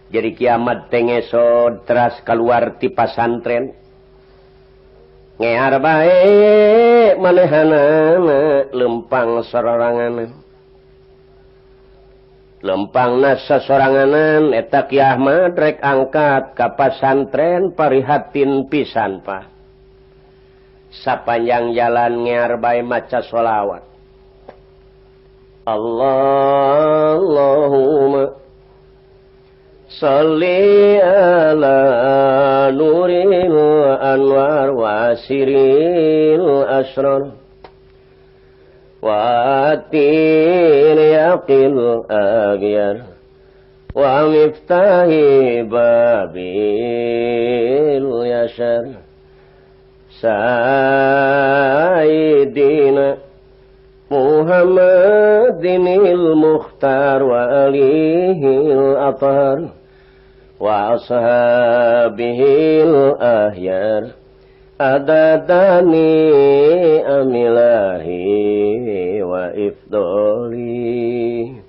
jadi kiamat tengesod teras keluar ti pasantren ngear bae manehanana lempang soranganan lempangna sasoranganan eta kiamat rek angkat ka pasantren parihatin pisan pa sapanjang jalan ngear bae maca sholawat Allahumma sholli ala nuril anwar wasiril asrar watil yaqil aghyar wa miftahi babil yashar sayyidina Muhammadinil Mukhtar wa alihil athar wa ashabihil ahyar adadani amilahi wa ifdoli